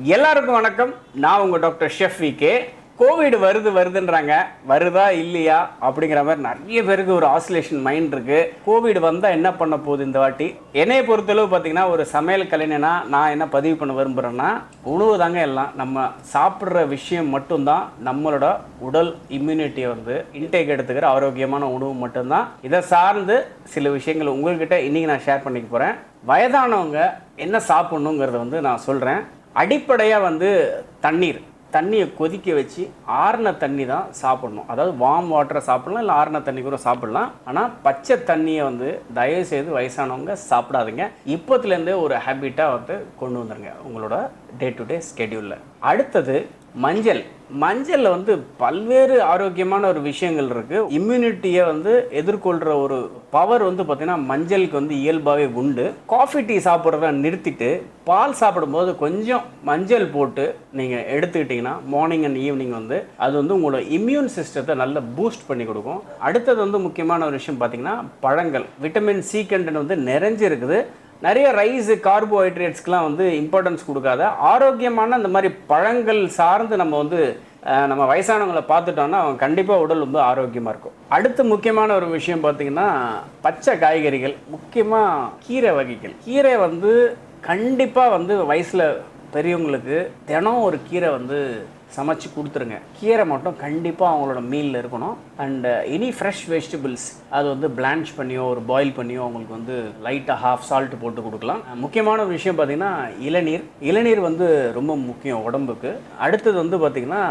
எல்லாருக்கும் வணக்கம். நான் உங்க டாக்டர் ஷெஃப் விகே. கோவிட் வருதுன்றாங்க, வருதா இல்லையா அப்படிங்கிற மாதிரி நிறைய பேருக்கு ஒரு ஆசிலேஷன் மைண்ட் இருக்கு. கோவிட் வந்தால் என்ன பண்ண போகுது இந்த வாட்டி? என்னைய பொறுத்தளவு பார்த்தீங்கன்னா, ஒரு சமையல் கலைஞனா நான் என்ன பதிவு பண்ண விரும்புகிறேன்னா, உணவு தாங்க எல்லாம். நம்ம சாப்பிட்ற விஷயம் மட்டும்தான் நம்மளோட உடல் இம்யூனிட்டியை இன்டேக் எடுத்துக்கிற ஆரோக்கியமான உணவு மட்டும்தான். இதை சார்ந்து சில விஷயங்கள் உங்கள்கிட்ட இன்றைக்கி நான் ஷேர் பண்ணிக்க போகிறேன். வயதானவங்க என்ன சாப்பிட்ணுங்கிறத நான் சொல்கிறேன். அடிப்படையாக தண்ணியை கொதிக்க வச்சு ஆறின தண்ணி தான் சாப்பிடணும். அதாவது வார்ம் வாட்டரை சாப்பிடலாம், இல்லை ஆறின தண்ணி கூட சாப்பிடலாம். ஆனால் பச்சை தண்ணியை தயவுசெய்து வயசானவங்க சாப்பிடாதீங்க. இப்போத்துலேருந்தே ஒரு ஹேபிட்டாக கொண்டு வந்துடுங்க உங்களோட டே டு டே ஸ்கெடியூலில். அடுத்தது மஞ்சளில் பல்வேறு ஆரோக்கியமான ஒரு விஷயங்கள் இருக்குது. இம்யூனிட்டியை எதிர்கொள்கிற ஒரு பவர் பார்த்திங்கன்னா மஞ்சளுக்கு இயல்பாகவே உண்டு. காஃபி டீ சாப்பிட்றத நிறுத்திட்டு பால் சாப்பிடும்போது கொஞ்சம் மஞ்சள் போட்டு நீங்கள் எடுத்துக்கிட்டிங்கன்னா மார்னிங் அண்ட் ஈவினிங் அது உங்களோட இம்யூன் சிஸ்டத்தை நல்லா பூஸ்ட் பண்ணி கொடுக்கும். அடுத்தது முக்கியமான ஒரு விஷயம் பார்த்திங்கன்னா பழங்கள். விட்டமின் சி கண்டென்ட் நிறைஞ்சிருக்குது. நிறைய ரைஸ் கார்போஹைட்ரேட்ஸ்க்கெலாம் இம்பார்ட்டன்ஸ் கொடுக்காத ஆரோக்கியமான இந்த மாதிரி பழங்கள் சார்ந்து நம்ம வயசானவங்களை பார்த்துட்டோம்னா அவங்க கண்டிப்பாக உடல் ஆரோக்கியமாக இருக்கும். அடுத்து முக்கியமான ஒரு விஷயம் பார்த்திங்கன்னா பச்சை காய்கறிகள், முக்கியமாக கீரை வகைகள். கீரை கண்டிப்பாக வயசில் பெரியவங்களுக்கு தினம் ஒரு கீரை சமைச்சு கொடுத்துருங்க. கீரை மட்டும் கண்டிப்பாக அவங்களோட மீலில் இருக்கணும். அண்ட் எனி ஃப்ரெஷ் வெஜிடபிள்ஸ் அது பிளான்ச் பண்ணியோ ஒரு பாயில் பண்ணியோ அவங்களுக்கு லைட்டாக ஹாஃப் சால்ட் போட்டு கொடுக்கலாம். முக்கியமான ஒரு விஷயம் பார்த்திங்கன்னா இளநீர் ரொம்ப முக்கியம் உடம்புக்கு. அடுத்தது பார்த்திங்கன்னா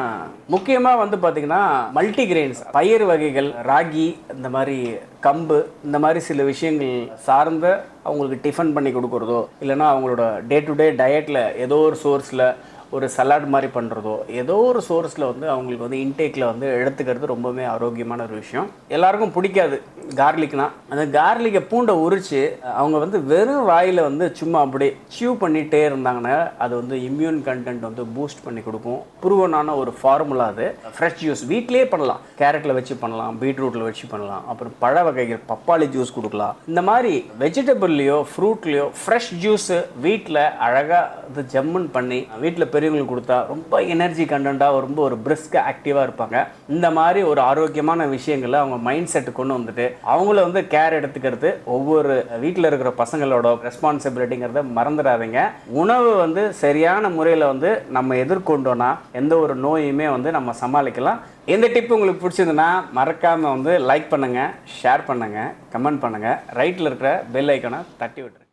முக்கியமாக பார்த்திங்கன்னா மல்டிகிரெயின்ஸ், பயிர் வகைகள், ராகி, இந்த மாதிரி கம்பு, இந்த மாதிரி சில விஷயங்கள் சார்ந்த அவங்களுக்கு டிஃபன் பண்ணி கொடுக்குறதோ, இல்லைனா அவங்களோட டே டு டே டயட்டில் ஏதோ ஒரு சோர்ஸில் ஒரு சலாட் மாதிரி பண்ணுறதோ, ஏதோ ஒரு சோர்ஸில் அவங்களுக்கு இன்டேக்கில் எடுத்துக்கிறது ரொம்பவே ஆரோக்கியமான ஒரு விஷயம். எல்லாருக்கும் பிடிக்காது கார்லிக்னா. அந்த கார்லிக்கை பூண்டை உரித்து அவங்க வெறும் வாயில் சும்மா அப்படியே சியூ பண்ணிகிட்டே இருந்தாங்கன்னா அது இம்யூன் கண்டென்ட் பூஸ்ட் பண்ணி கொடுக்கும். ப்ரூவனான ஒரு ஃபார்முலா அது. ஃப்ரெஷ் ஜூஸ் வீட்டிலே பண்ணலாம். கேரட்டில் வச்சு பண்ணலாம், பீட்ரூட்டில் வச்சு பண்ணலாம். அப்புறம் பழ வகைகள், பப்பாளி ஜூஸ் கொடுக்கலாம். இந்த மாதிரி வெஜிடபிள்லையோ ஃப்ரூட்லேயோ ஃப்ரெஷ் ஜூஸு வீட்டில் அழகாக ஜம்முன்னு பண்ணி வீட்டில் பெரியவங்களுக்கு கொடுத்தா ரொம்ப எனர்ஜி கண்டென்ட்டாக ரொம்ப ஒரு பிரிஸ்காக ஆக்டிவாக இருப்பாங்க. இந்த மாதிரி ஒரு ஆரோக்கியமான விஷயங்களை அவங்க மைண்ட் செட்டு கொண்டு வந்துட்டு அவங்கள கேர் எடுத்துக்கிறது ஒவ்வொரு வீட்டில் இருக்கிற பசங்களோட ரெஸ்பான்சிபிலிட்டிங்கிறத மறந்துடாதீங்க. உணவு சரியான முறையில் நம்ம எதிர்கொண்டோன்னா எந்த ஒரு நோயுமே நம்ம சமாளிக்கலாம். இந்த டிப் உங்களுக்கு பிடிச்சிருந்துன்னா மறக்காமல் லைக் பண்ணுங்கள், ஷேர் பண்ணுங்கள், கமெண்ட் பண்ணுங்கள். ரைட்டில் இருக்கிற பெல் ஐக்கானை தட்டி விட்டுருங்க.